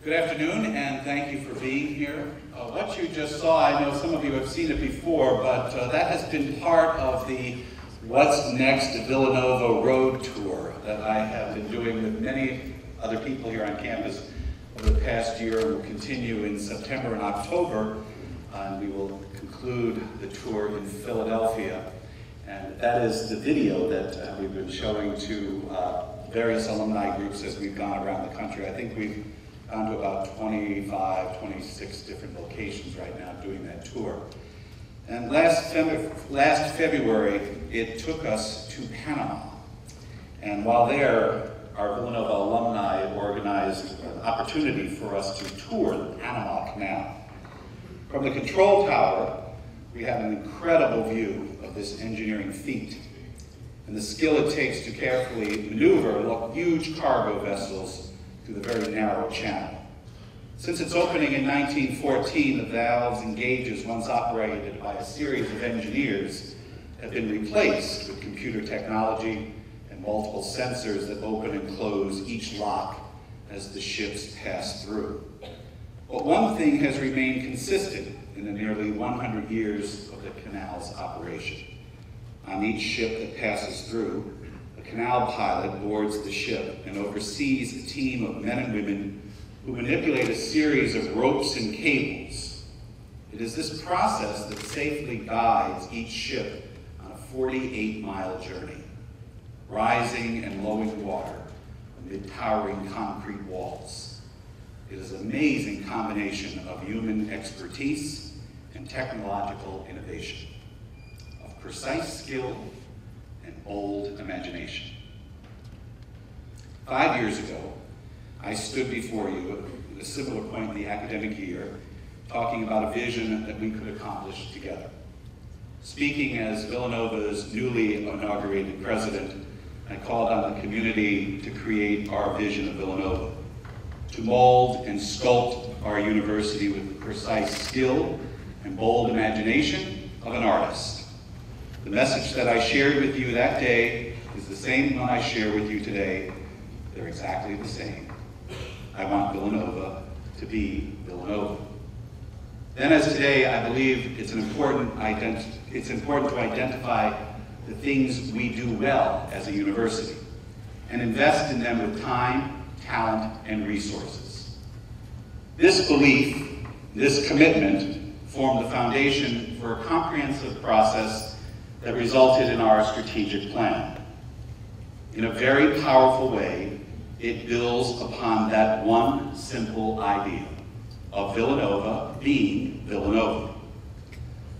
Good afternoon, and thank you for being here. What you just saw, I know some of you have seen it before, but that has been part of the What's Next Villanova Road Tour that I have been doing with many other people here on campus over the past year, and will continue in September and October. And we will conclude the tour in Philadelphia. And that is the video that we've been showing to various alumni groups as we've gone around the country. I think we've gone to about 25, 26 different locations right now doing that tour. And last February, it took us to Panama. And while there, our Villanova alumni organized an opportunity for us to tour the Panama Canal. From the control tower, we have an incredible view of this engineering feat and the skill it takes to carefully maneuver huge cargo vessels through the very narrow channel. Since its opening in 1914, the valves and gauges once operated by a series of engineers have been replaced with computer technology and multiple sensors that open and close each lock as the ships pass through. But one thing has remained consistent in the nearly 100 years of the canal's operation. On each ship that passes through, a canal pilot boards the ship and oversees a team of men and women who manipulate a series of ropes and cables. It is this process that safely guides each ship on a 48-mile journey, rising and lowering water amid towering concrete walls. It is an amazing combination of human expertise and technological innovation, of precise skill and bold imagination. 5 years ago, I stood before you at a similar point in the academic year, talking about a vision that we could accomplish together. Speaking as Villanova's newly inaugurated president, I called on the community to create our vision of Villanova, to mold and sculpt our university with the precise skill and bold imagination of an artist. The message that I shared with you that day is the same one I share with you today. They're exactly the same. I want Villanova to be Villanova. Then as today, I believe it's important to identify the things we do well as a university and invest in them with time, talent, and resources. This belief, this commitment, formed the foundation for a comprehensive process that resulted in our strategic plan. In a very powerful way, it builds upon that one simple idea of Villanova being Villanova.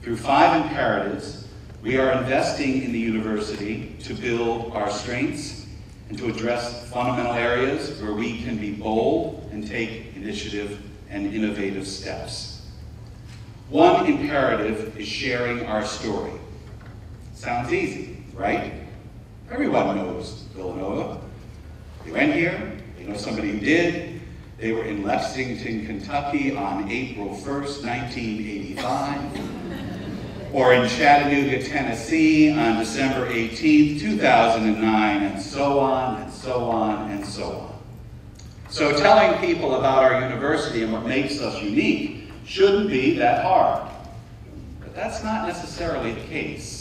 Through 5 imperatives, we are investing in the university to build our strengths and to address fundamental areas where we can be bold and take initiative and innovative steps. One imperative is sharing our story. Sounds easy, right? Everyone knows Villanova. They went here, they know somebody who did. They were in Lexington, Kentucky on April 1st, 1985. Or in Chattanooga, Tennessee on December 18th, 2009, and so on, and so on, and so on. So telling people about our university and what makes us unique shouldn't be that hard. But that's not necessarily the case.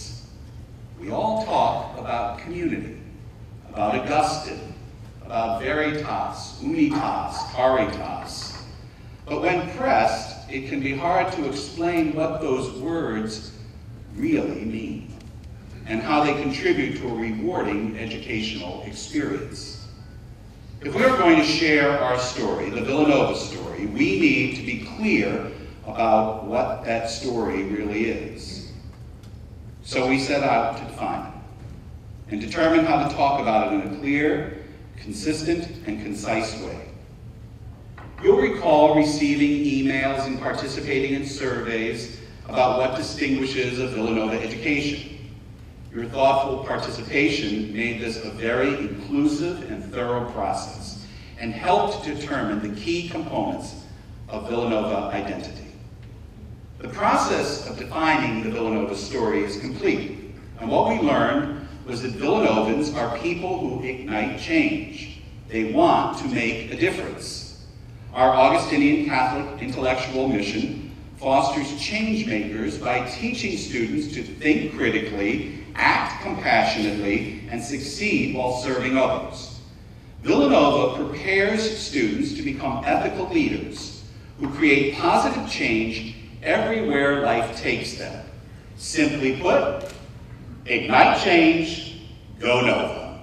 We all talk about community, about Augustine, about veritas, unitas, caritas. But when pressed, it can be hard to explain what those words really mean and how they contribute to a rewarding educational experience. If we're going to share our story, the Villanova story, we need to be clear about what that story really is. So we set out to define it and determine how to talk about it in a clear, consistent, and concise way. You'll recall receiving emails and participating in surveys about what distinguishes a Villanova education. Your thoughtful participation made this a very inclusive and thorough process and helped determine the key components of Villanova identity. The process of defining the Villanova story is complete, and what we learned was that Villanovans are people who ignite change. They want to make a difference. Our Augustinian Catholic intellectual mission fosters change makers by teaching students to think critically, act compassionately, and succeed while serving others. Villanova prepares students to become ethical leaders who create positive change everywhere life takes them. Simply put, ignite change, go Nova.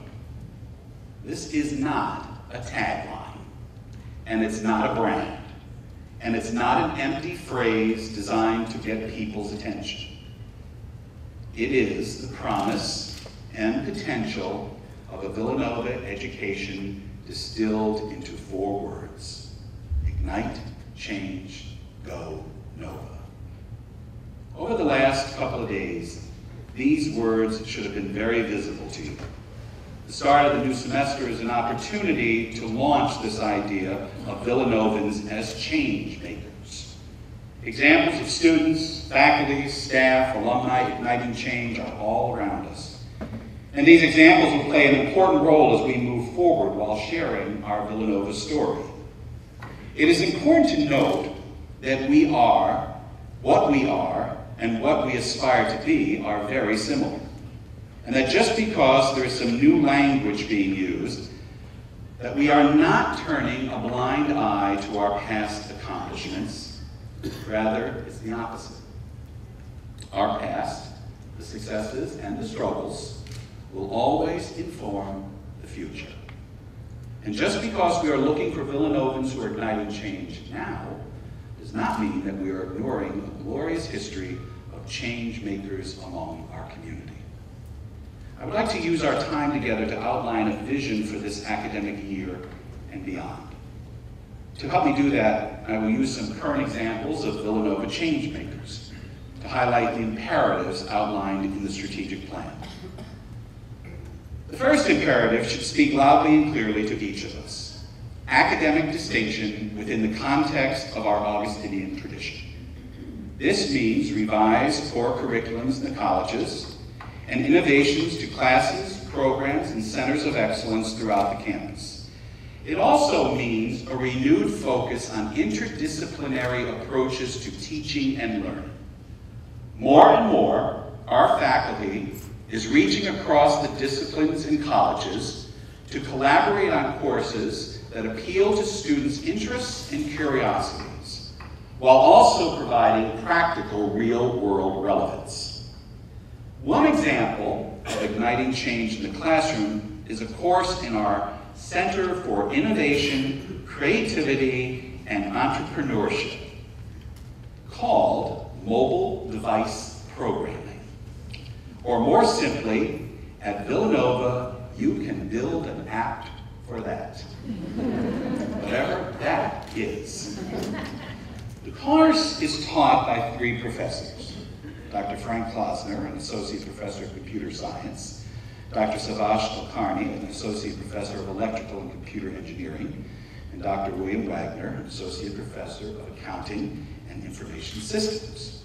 This is not a tagline, and it's not a brand, and it's not an empty phrase designed to get people's attention. It is the promise and potential of a Villanova education distilled into 4 words: ignite, change, go Nova. Over the last couple of days, these words should have been very visible to you. The start of the new semester is an opportunity to launch this idea of Villanovans as change makers. Examples of students, faculty, staff, alumni igniting change are all around us. And these examples will play an important role as we move forward while sharing our Villanova story. It is important to note that we are, and what we aspire to be are very similar. And that just because there is some new language being used, that we are not turning a blind eye to our past accomplishments. Rather, it's the opposite. Our past, the successes and the struggles, will always inform the future. And just because we are looking for Villanovans who are igniting change now, does not mean that we are ignoring a glorious history of change makers among our community. I would like to use our time together to outline a vision for this academic year and beyond. To help me do that, I will use some current examples of Villanova change makers to highlight the imperatives outlined in the strategic plan. The first imperative should speak loudly and clearly to each of us: academic distinction within the context of our Augustinian tradition. This means revised core curriculums in the colleges and innovations to classes, programs, and centers of excellence throughout the campus. It also means a renewed focus on interdisciplinary approaches to teaching and learning. More and more, our faculty is reaching across the disciplines in colleges to collaborate on courses that appeal to students' interests and curiosities, while also providing practical real-world relevance. One example of igniting change in the classroom is a course in our Center for Innovation, Creativity, and Entrepreneurship called Mobile Device Programming. Or more simply, at Villanova, you can build an app for that. Whatever that is. The course is taught by 3 professors. Dr. Frank Klosner, an associate professor of computer science, Dr. Savas Kulkarni, an associate professor of electrical and computer engineering, and Dr. William Wagner, an associate professor of accounting and information systems.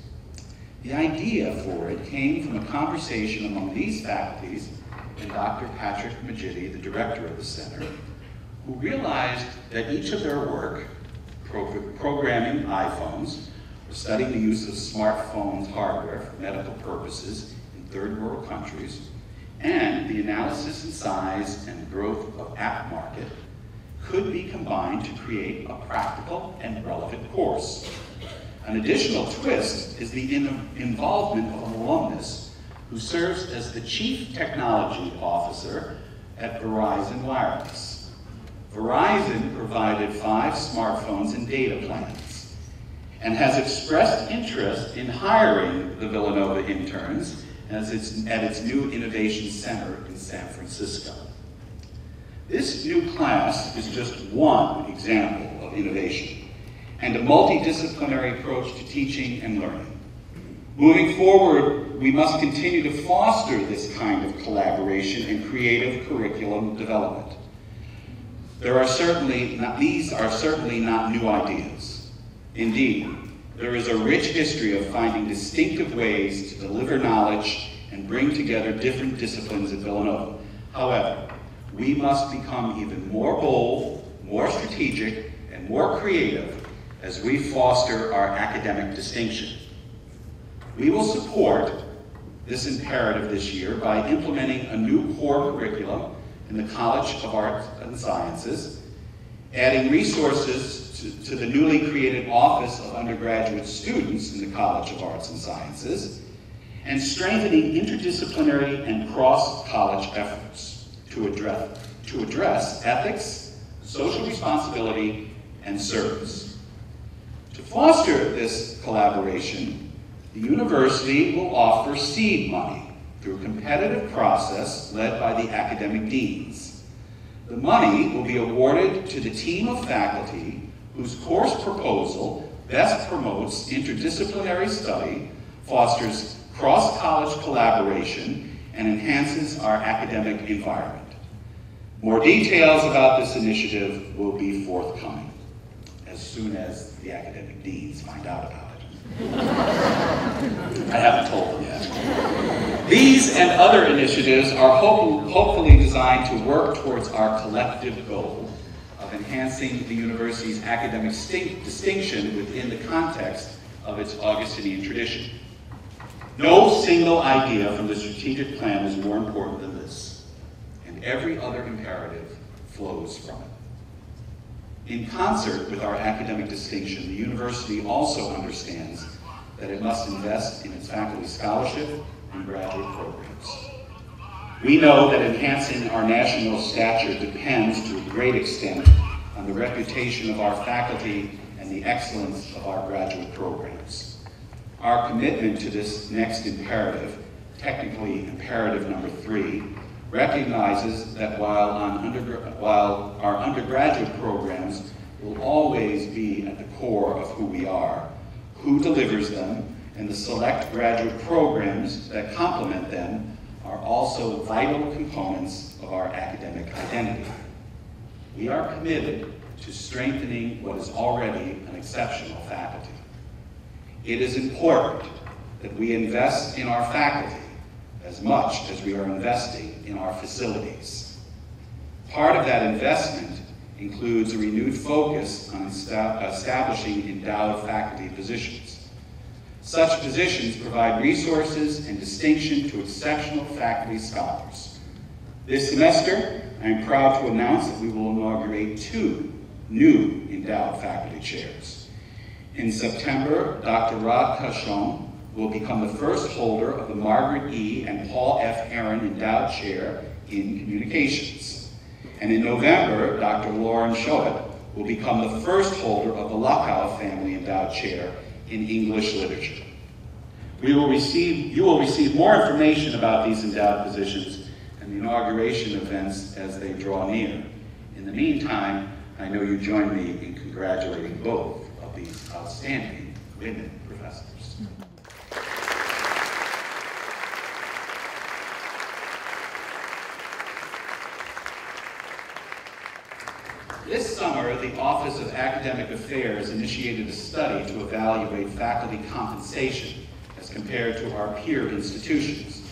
The idea for it came from a conversation among these faculties and Dr. Patrick Majidi, the director of the center, who realized that each of their work, programming iPhones, or studying the use of smartphones hardware for medical purposes in third world countries, and the analysis and size and growth of app market could be combined to create a practical and relevant course. An additional twist is the involvement of an alumnus who serves as the Chief Technology Officer at Verizon Wireless. Verizon provided 5 smartphones and data plans and has expressed interest in hiring the Villanova interns at its new Innovation Center in San Francisco. This new class is just one example of innovation and a multidisciplinary approach to teaching and learning. Moving forward, we must continue to foster this kind of collaboration and creative curriculum development. These are certainly not new ideas. Indeed, there is a rich history of finding distinctive ways to deliver knowledge and bring together different disciplines at Villanova. However, we must become even more bold, more strategic, and and more creative as we foster our academic distinction. We will support this imperative this year by implementing a new core curriculum in the College of Arts and Sciences, adding resources to the newly created Office of Undergraduate Students in the College of Arts and Sciences, and strengthening interdisciplinary and cross-college efforts to address ethics, social responsibility, and service. To foster this collaboration, the university will offer seed money through a competitive process led by the academic deans. The money will be awarded to the team of faculty whose course proposal best promotes interdisciplinary study, fosters cross-college collaboration, and enhances our academic environment. More details about this initiative will be forthcoming as soon as the academic deans find out about it. I haven't told them yet. These and other initiatives are hopefully designed to work towards our collective goal of enhancing the university's academic distinction within the context of its Augustinian tradition. No single idea from the strategic plan is more important than this, and every other imperative flows from it. In concert with our academic distinction, the university also understands that it must invest in its faculty scholarship and graduate programs. We know that enhancing our national stature depends to a great extent on the reputation of our faculty and the excellence of our graduate programs. Our commitment to this next imperative, technically imperative number 3, recognizes that while our undergraduate programs will always be at the core of who we are, who delivers them, and the select graduate programs that complement them are also vital components of our academic identity. We are committed to strengthening what is already an exceptional faculty. It is important that we invest in our faculty as much as we are investing in our facilities. Part of that investment includes a renewed focus on establishing endowed faculty positions. Such positions provide resources and distinction to exceptional faculty scholars. This semester, I am proud to announce that we will inaugurate 2 new endowed faculty chairs. In September, Dr. Rod Cachon will become the first holder of the Margaret E. and Paul F. Aaron Endowed Chair in Communications. And in November, Dr. Lauren Schobert will become the first holder of the Luckow Family Endowed Chair in English Literature. You will receive more information about these endowed positions and the inauguration events as they draw near. In the meantime, I know you join me in congratulating both of these outstanding women professors. This summer, the Office of Academic Affairs initiated a study to evaluate faculty compensation as compared to our peer institutions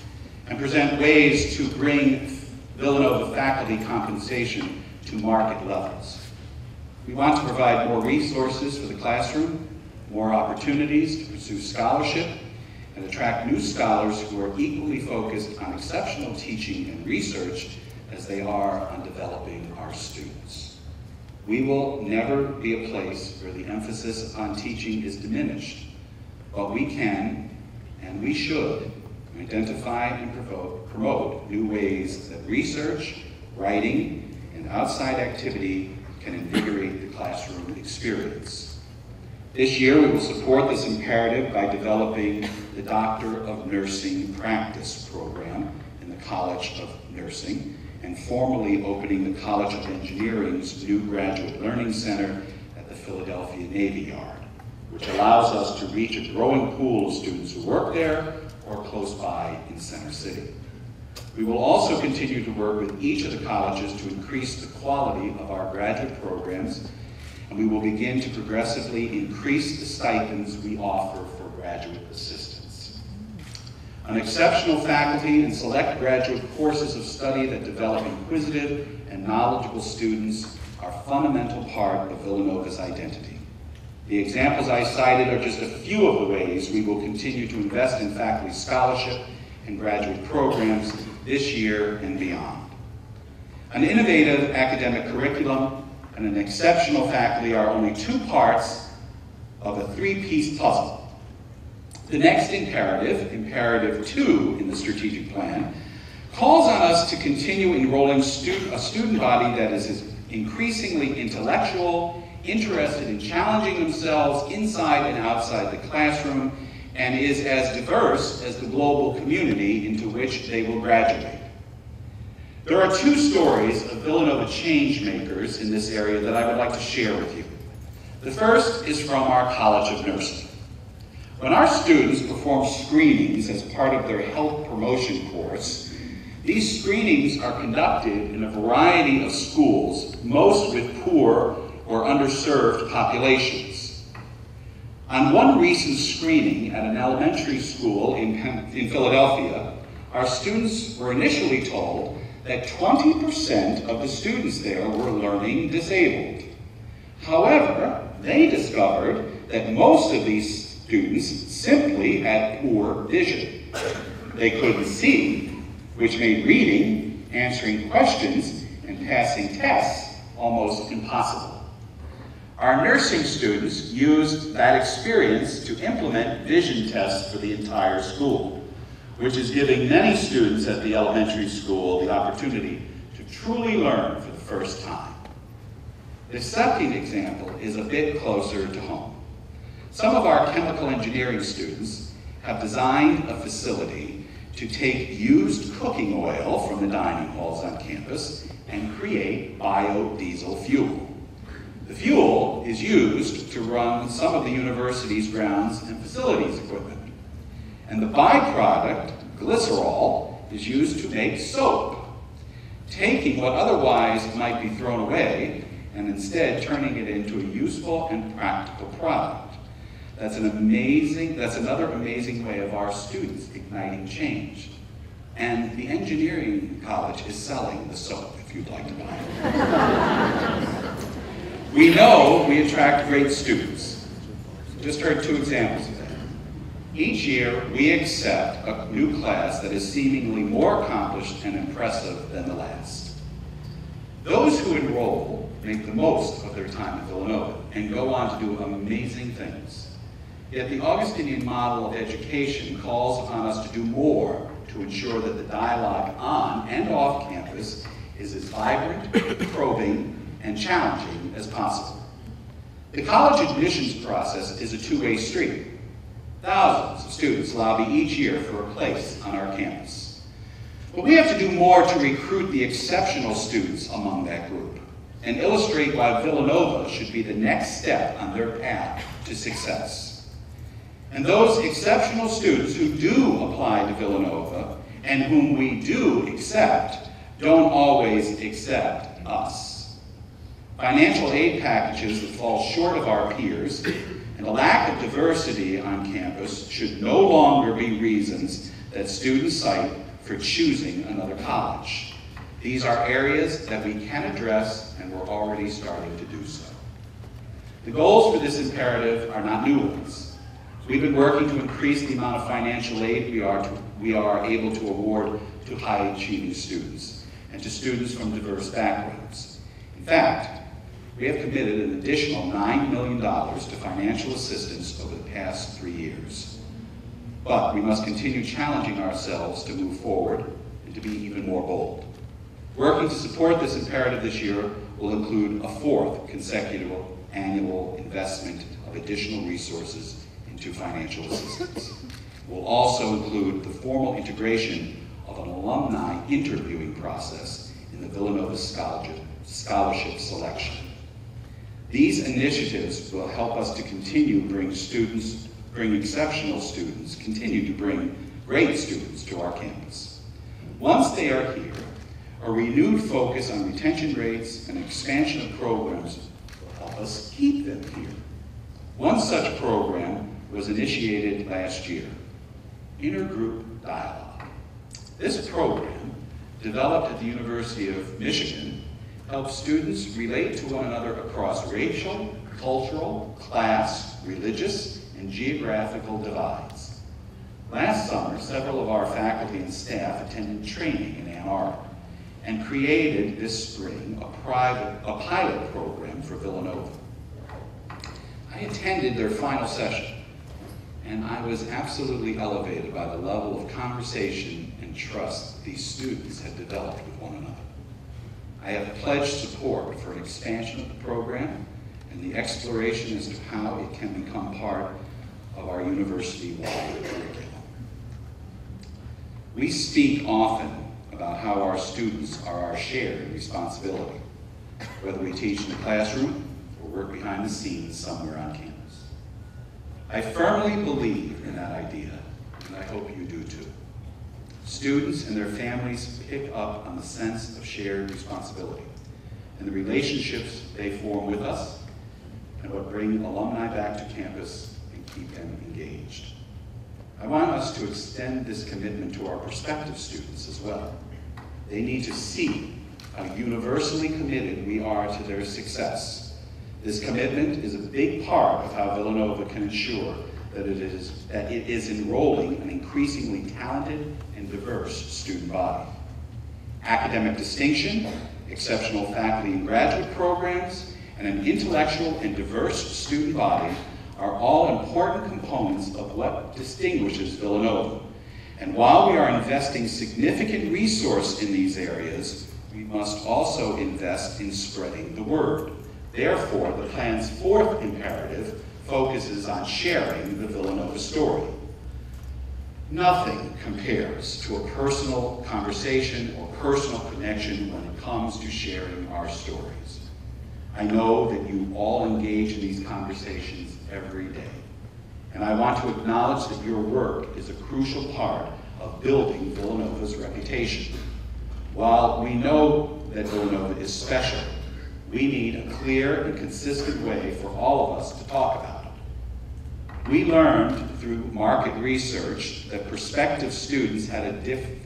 and present ways to bring Villanova faculty compensation to market levels. We want to provide more resources for the classroom, more opportunities to pursue scholarship, and attract new scholars who are equally focused on exceptional teaching and research as they are on developing our students. We will never be a place where the emphasis on teaching is diminished, but we can, and we should, identify and promote new ways that research, writing, and outside activity can invigorate the classroom experience. This year, we will support this imperative by developing the Doctor of Nursing Practice program in the College of Nursing and formally opening the College of Engineering's new Graduate Learning Center at the Philadelphia Navy Yard, which allows us to reach a growing pool of students who work there or close by in Center City. We will also continue to work with each of the colleges to increase the quality of our graduate programs, and we will begin to progressively increase the stipends we offer for graduate assistants. An exceptional faculty and select graduate courses of study that develop inquisitive and knowledgeable students are a fundamental part of Villanova's identity. The examples I cited are just a few of the ways we will continue to invest in faculty scholarship and graduate programs this year and beyond. An innovative academic curriculum and an exceptional faculty are only two parts of a three-piece puzzle. The next imperative, imperative 2 in the strategic plan, calls on us to continue enrolling a student body that is increasingly intellectual, interested in challenging themselves inside and outside the classroom, and is as diverse as the global community into which they will graduate. There are two stories of Villanova change makers in this area that I would like to share with you. The first is from our College of Nursing. When our students perform screenings as part of their health promotion course, these screenings are conducted in a variety of schools, most with poor or underserved populations. On one recent screening at an elementary school in Philadelphia, our students were initially told that 20% of the students there were learning disabled. However, they discovered that most of these students simply had poor vision. They couldn't see, which made reading, answering questions, and passing tests almost impossible. Our nursing students used that experience to implement vision tests for the entire school, which is giving many students at the elementary school the opportunity to truly learn for the first time. The second example is a bit closer to home. Some of our chemical engineering students have designed a facility to take used cooking oil from the dining halls on campus and create biodiesel fuel. The fuel is used to run some of the university's grounds and facilities equipment. And the byproduct, glycerol, is used to make soap, taking what otherwise might be thrown away and instead turning it into a useful and practical product. That's another amazing way of our students igniting change. And the engineering college is selling the soap if you'd like to buy it. We know we attract great students. Just heard two examples of that. Each year, we accept a new class that is seemingly more accomplished and impressive than the last. Those who enroll make the most of their time at Villanova and go on to do amazing things. Yet the Augustinian model of education calls upon us to do more to ensure that the dialogue on and off campus is as vibrant, probing, and challenging as possible. The college admissions process is a two-way street. Thousands of students lobby each year for a place on our campus. But we have to do more to recruit the exceptional students among that group and illustrate why Villanova should be the next step on their path to success. And those exceptional students who do apply to Villanova and whom we do accept don't always accept us. Financial aid packages that fall short of our peers and a lack of diversity on campus should no longer be reasons that students cite for choosing another college. These are areas that we can address, and we're already starting to do so. The goals for this imperative are not new ones. We've been working to increase the amount of financial aid we are able to award to high-achieving students and to students from diverse backgrounds. In fact, we have committed an additional $9 million to financial assistance over the past 3 years. But we must continue challenging ourselves to move forward and to be even more bold. Working to support this imperative this year will include a fourth consecutive annual investment of additional resources into financial assistance. It will also include the formal integration of an alumni interviewing process in the Villanova scholarship selection. These initiatives will help us to continue to bring exceptional students, continue to bring great students to our campus. Once they are here, a renewed focus on retention rates and expansion of programs will help us keep them here. One such program was initiated last year, Intergroup Dialogue. This program, developed at the University of Michigan, help students relate to one another across racial, cultural, class, religious, and geographical divides. Last summer, several of our faculty and staff attended training in Ann Arbor and created this spring a pilot program for Villanova. I attended their final session, and I was absolutely elevated by the level of conversation and trust these students had developed with one another. I have pledged support for an expansion of the program and the exploration as to how it can become part of our university-wide curriculum. We speak often about how our students are our shared responsibility, whether we teach in the classroom or work behind the scenes somewhere on campus. I firmly believe in that idea, and I hope you do too. Students and their families pick up on the sense of shared responsibility and the relationships they form with us and what bring alumni back to campus and keep them engaged. I want us to extend this commitment to our prospective students as well. They need to see how universally committed we are to their success. This commitment is a big part of how Villanova can ensure that it is enrolling an increasingly talented and diverse student body. Academic distinction, exceptional faculty and graduate programs, and an intellectual and diverse student body are all important components of what distinguishes Villanova. And while we are investing significant resource in these areas, we must also invest in spreading the word. Therefore, the plan's fourth imperative focuses on sharing the Villanova story. Nothing compares to a personal conversation or personal connection when it comes to sharing our stories. I know that you all engage in these conversations every day, and I want to acknowledge that your work is a crucial part of building Villanova's reputation. While we know that Villanova is special, we need a clear and consistent way for all of us to talk about it. We learned through market research that prospective students had a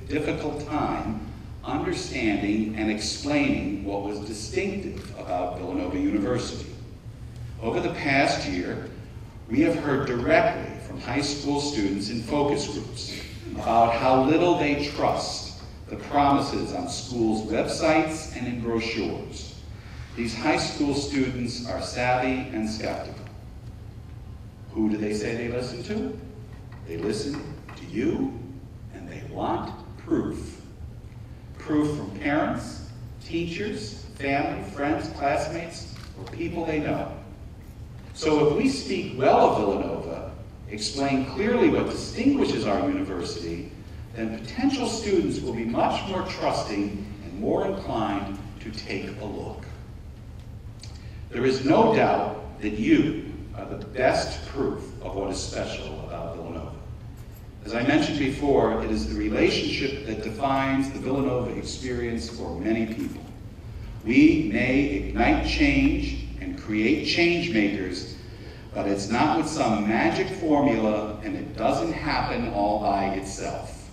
difficult time understanding and explaining what was distinctive about Villanova University. Over the past year, we have heard directly from high school students in focus groups about how little they trust the promises on schools' websites and in brochures. These high school students are savvy and skeptical. Who do they say they listen to? They listen to you, and they want proof. Proof from parents, teachers, family, friends, classmates, or people they know. So if we speak well of Villanova, explain clearly what distinguishes our university, then potential students will be much more trusting and more inclined to take a look. There is no doubt that you are the best proof of what is special about Villanova. As I mentioned before, it is the relationship that defines the Villanova experience for many people. We may ignite change and create change makers, but it's not with some magic formula, and it doesn't happen all by itself.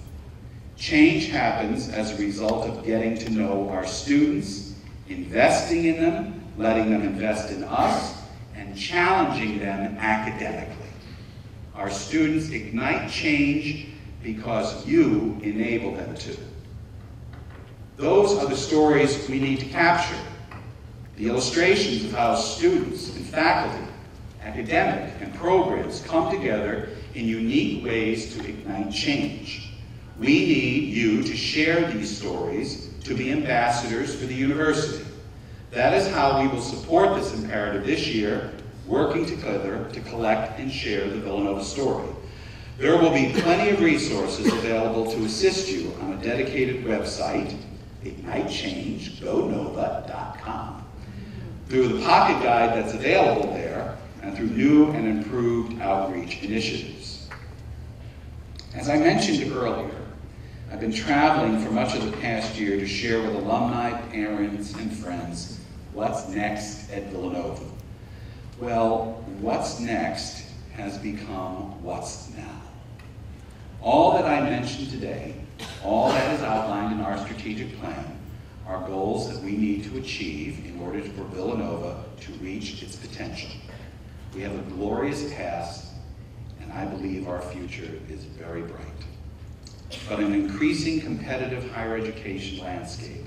Change happens as a result of getting to know our students, investing in them, letting them invest in us, and challenging them academically. Our students ignite change because you enable them to. Those are the stories we need to capture. The illustrations of how students and faculty, academic and programs come together in unique ways to ignite change. We need you to share these stories, to be ambassadors for the university. That is how we will support this imperative this year, working together to collect and share the Villanova story. There will be plenty of resources available to assist you on a dedicated website, ignitechangegonova.com, through the pocket guide that's available there, and through new and improved outreach initiatives. As I mentioned earlier, I've been traveling for much of the past year to share with alumni, parents, and friends what's next at Villanova. Well, what's next has become what's now. All that I mentioned today, all that is outlined in our strategic plan, are goals that we need to achieve in order for Villanova to reach its potential. We have a glorious past, and I believe our future is very bright. But an increasing competitive higher education landscape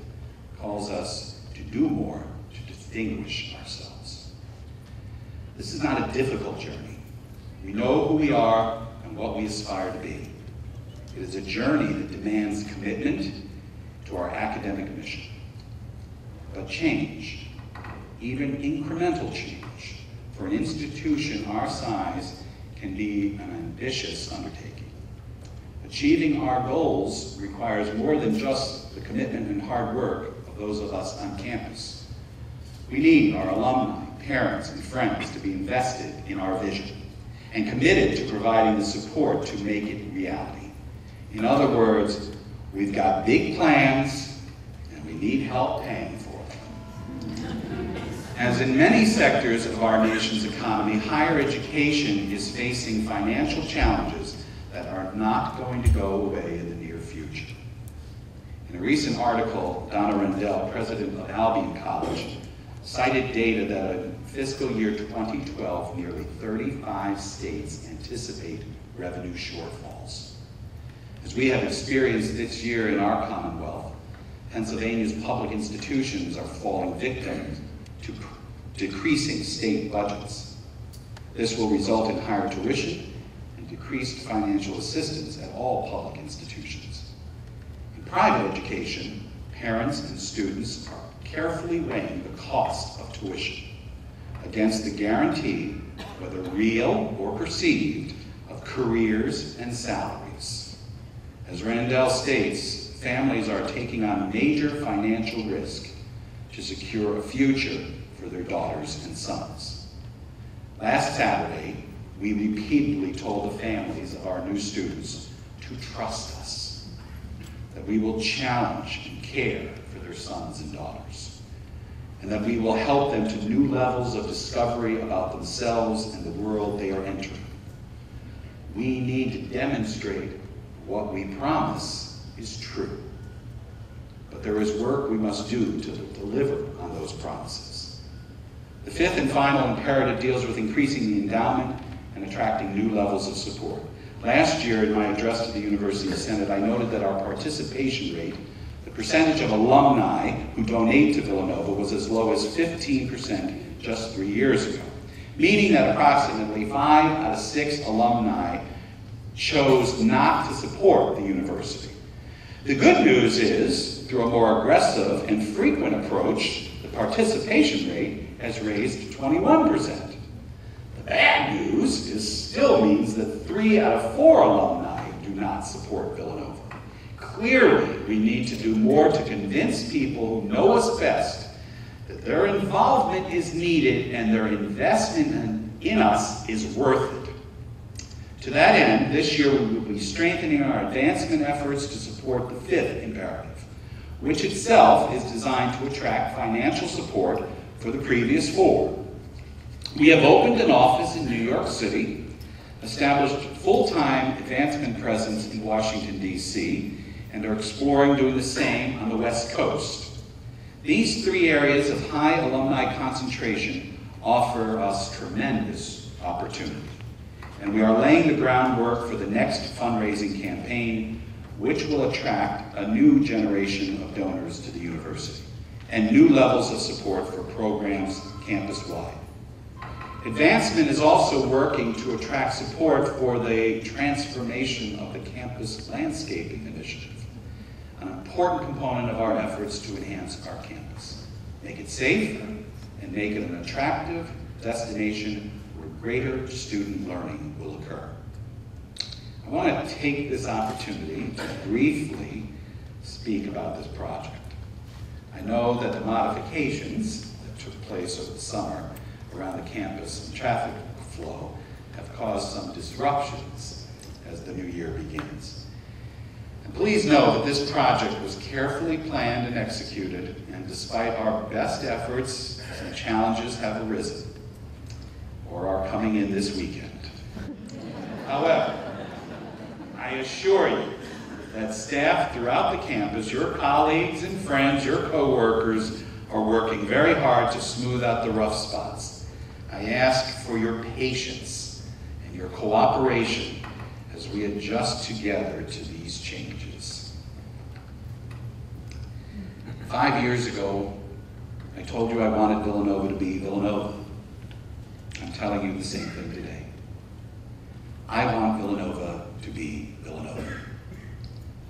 calls us to do more to distinguish ourselves. This is not a difficult journey. We know who we are and what we aspire to be. It is a journey that demands commitment to our academic mission. But change, even incremental change, for an institution our size can be an ambitious undertaking. Achieving our goals requires more than just the commitment and hard work of those of us on campus. We need our alumni, parents, and friends to be invested in our vision and committed to providing the support to make it reality. In other words, we've got big plans and we need help paying for them. As in many sectors of our nation's economy, higher education is facing financial challenges that are not going to go away in the near future. In a recent article, Donahue, president of Albion College, cited data that in fiscal year 2012, nearly 35 states anticipate revenue shortfalls. As we have experienced this year in our Commonwealth, Pennsylvania's public institutions are falling victim to decreasing state budgets. This will result in higher tuition and decreased financial assistance at all public institutions. In private education, parents and students are carefully weighing the cost of tuition against the guarantee, whether real or perceived, of careers and salaries. As Randell states, families are taking on major financial risk to secure a future for their daughters and sons. Last Saturday, we repeatedly told the families of our new students to trust us, that we will challenge and care for their sons and daughters, and that we will help them to new levels of discovery about themselves and the world they are entering. We need to demonstrate what we promise is true. But there is work we must do to deliver on those promises. The fifth and final imperative deals with increasing the endowment and attracting new levels of support. Last year, in my address to the University Senate, I noted that our participation rate, the percentage of alumni who donate to Villanova, was as low as 15% just 3 years ago, meaning that approximately 5 out of 6 alumni chose not to support the university. The good news is, through a more aggressive and frequent approach, the participation rate has raised to 21%. The bad news still means that 3 out of 4 alumni do not support Villanova. Clearly, we need to do more to convince people who know us best that their involvement is needed and their investment in us is worth it. To that end, this year we will be strengthening our advancement efforts to support the fifth imperative, which itself is designed to attract financial support for the previous 4. We have opened an office in New York City, established full-time advancement presence in Washington, D.C., and are exploring doing the same on the West Coast. These 3 areas of high alumni concentration offer us tremendous opportunity. And we are laying the groundwork for the next fundraising campaign, which will attract a new generation of donors to the university and new levels of support for programs campus-wide. Advancement is also working to attract support for the transformation of the campus landscaping initiative, an important component of our efforts to enhance our campus, make it safe, and make it an attractive destination where greater student learning will occur. I want to take this opportunity to briefly speak about this project. I know that the modifications that took place over the summer around the campus and traffic flow have caused some disruptions as the new year begins. And please know that this project was carefully planned and executed, and despite our best efforts, some challenges have arisen or are coming in this weekend. However, I assure you that staff throughout the campus, your colleagues and friends, your coworkers, are working very hard to smooth out the rough spots. I ask for your patience and your cooperation as we adjust together to these changes. 5 years ago, I told you I wanted Villanova to be Villanova. I'm telling you the same thing today. I want Villanova to be Villanova.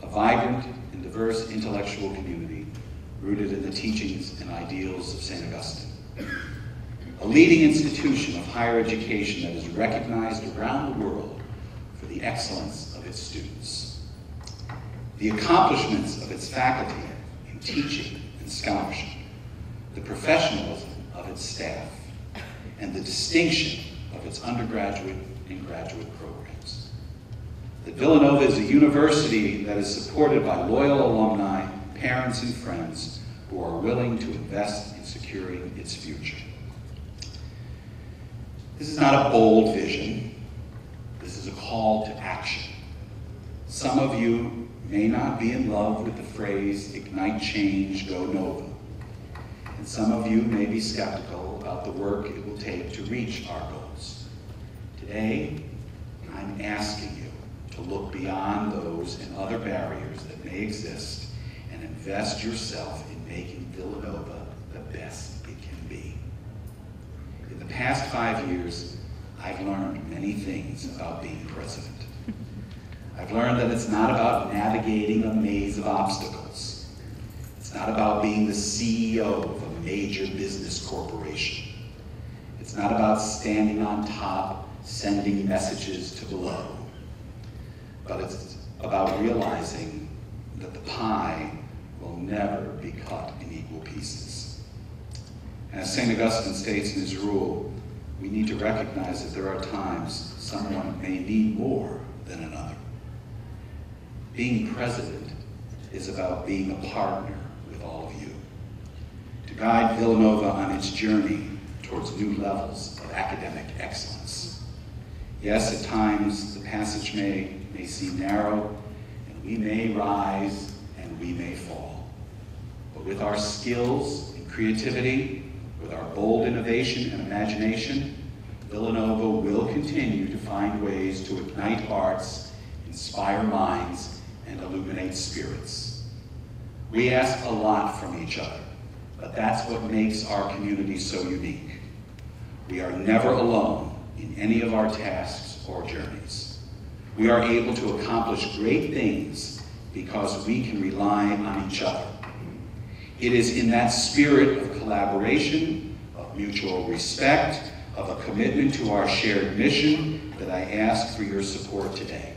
A vibrant and diverse intellectual community rooted in the teachings and ideals of St. Augustine. A leading institution of higher education that is recognized around the world for the excellence of its students. The accomplishments of its faculty in teaching and scholarship. The professionalism of its staff. And the distinction of its undergraduate and graduate programs. That Villanova is a university that is supported by loyal alumni, parents, and friends who are willing to invest in securing its future. This is not a bold vision. This is a call to action. Some of you may not be in love with the phrase, ignite change, go Nova. And some of you may be skeptical about the work it will take to reach our goals. Today, I'm asking you to look beyond those and other barriers that may exist and invest yourself in making Villanova the best it can be. In the past 5 years, I've learned many things about being president. I've learned that it's not about navigating a maze of obstacles. It's not about being the CEO of a major business corporation. It's not about standing on top, sending messages to below. But it's about realizing that the pie will never be cut in equal pieces. And as St. Augustine states in his rule, we need to recognize that there are times someone may need more than another. Being president is about being a partner with all of you, to guide Villanova on its journey towards new levels of academic excellence. Yes, at times the passage may seem narrow, and we may rise and we may fall. But with our skills and creativity, with our bold innovation and imagination, Villanova will continue to find ways to ignite hearts, inspire minds, and illuminate spirits. We ask a lot from each other, but that's what makes our community so unique. We are never alone in any of our tasks or journeys. We are able to accomplish great things because we can rely on each other. It is in that spirit of collaboration, of mutual respect, of a commitment to our shared mission that I ask for your support today.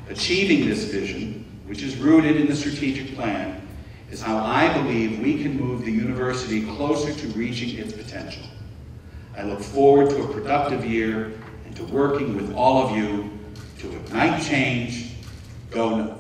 Achieving this vision, which is rooted in the strategic plan, is how I believe we can move the university closer to reaching its potential. I look forward to a productive year and to working with all of you to ignite change, go Nova.